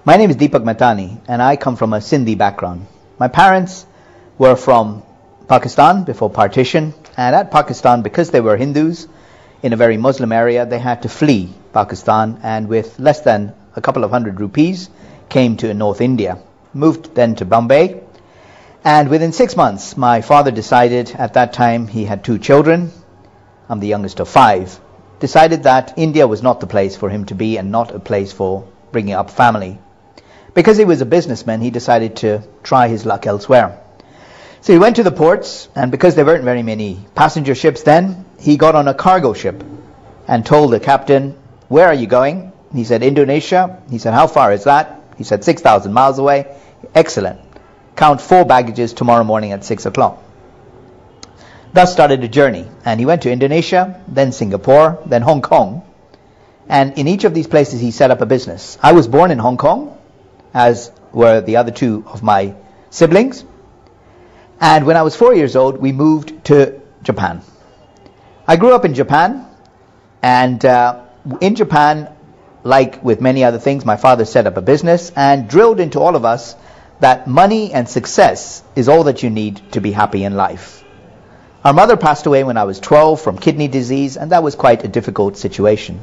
My name is Deepak Mahtani and I come from a Sindhi background. My parents were from Pakistan before partition, and at Pakistan, because they were Hindus in a very Muslim area, they had to flee Pakistan, and with less than a couple of hundred rupees came to North India, moved then to Bombay, and within 6 months my father decided, at that time he had 2 children, I'm the youngest of 5, decided that India was not the place for him to be and not a place for bringing up family. Because he was a businessman, he decided to try his luck elsewhere. So he went to the ports, and because there weren't very many passenger ships then, he got on a cargo ship and told the captain, "Where are you going?" He said, "Indonesia." He said, "How far is that?" He said, 6,000 miles away. "Excellent. Count 4 baggages tomorrow morning at 6 o'clock. Thus started a journey, and he went to Indonesia, then Singapore, then Hong Kong, and in each of these places he set up a business. I was born in Hong Kong, as were the other 2 of my siblings. And when I was 4 years old, we moved to Japan. I grew up in Japan, and in Japan, like with many other things, my father set up a business and drilled into all of us that money and success is all that you need to be happy in life. Our mother passed away when I was 12 from kidney disease, and that was quite a difficult situation.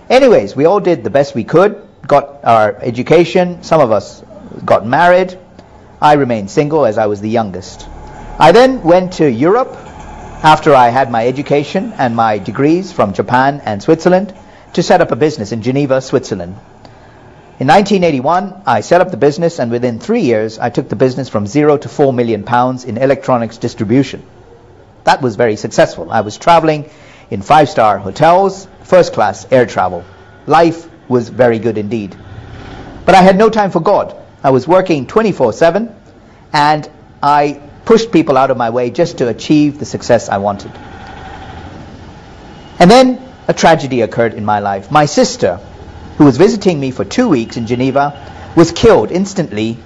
Anyways, we all did the best we could, got our education, some of us got married. I remained single as I was the youngest. I then went to Europe after I had my education and my degrees from Japan and Switzerland to set up a business in Geneva, Switzerland. In 1981, I set up the business, and within 3 years, I took the business from 0 to 4 million pounds in electronics distribution. That was very successful. I was traveling in 5-star hotels, first-class air travel. Life was very good indeed. But I had no time for God. I was working 24/7, and I pushed people out of my way just to achieve the success I wanted. And then a tragedy occurred in my life. My sister, who was visiting me for 2 weeks in Geneva, was killed instantly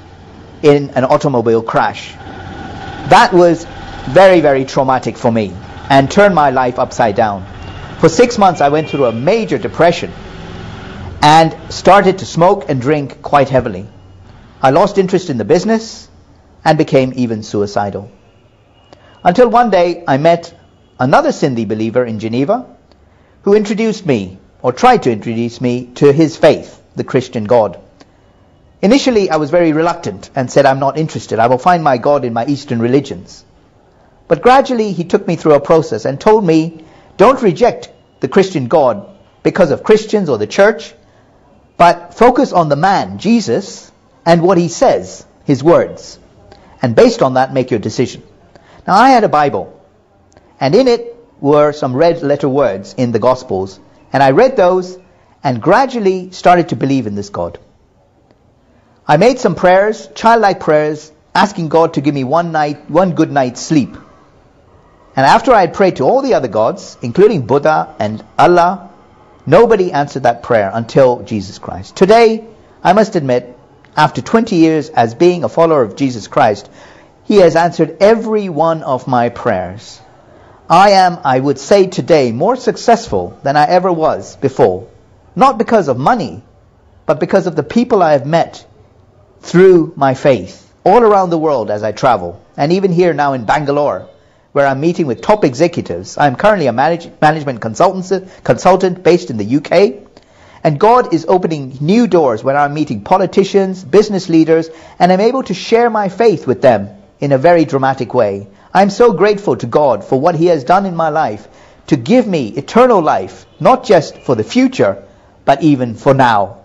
in an automobile crash. That was very, very traumatic for me and turned my life upside down. For 6 months I went through a major depression and started to smoke and drink quite heavily. I lost interest in the business and became even suicidal. Until one day I met another Sindhi believer in Geneva who introduced me, or tried to introduce me, to his faith, the Christian God. Initially I was very reluctant and said, "I'm not interested. I will find my God in my Eastern religions." But gradually he took me through a process and told me, "Don't reject the Christian God because of Christians or the church, but focus on the man, Jesus, and what he says, his words. And based on that, make your decision." Now I had a Bible, and in it were some red letter words in the Gospels, and I read those and gradually started to believe in this God. I made some prayers, childlike prayers, asking God to give me one good night's sleep. And after I had prayed to all the other gods, including Buddha and Allah, nobody answered that prayer until Jesus Christ. Today, I must admit, after 20 years as being a follower of Jesus Christ, He has answered every one of my prayers. I am, I would say today, more successful than I ever was before. Not because of money, but because of the people I have met through my faith, all around the world as I travel, and even here now in Bangalore, where I'm meeting with top executives. I'm currently a management consultant based in the UK, and God is opening new doors where I'm meeting politicians, business leaders, and I'm able to share my faith with them in a very dramatic way. I'm so grateful to God for what He has done in my life to give me eternal life, not just for the future, but even for now.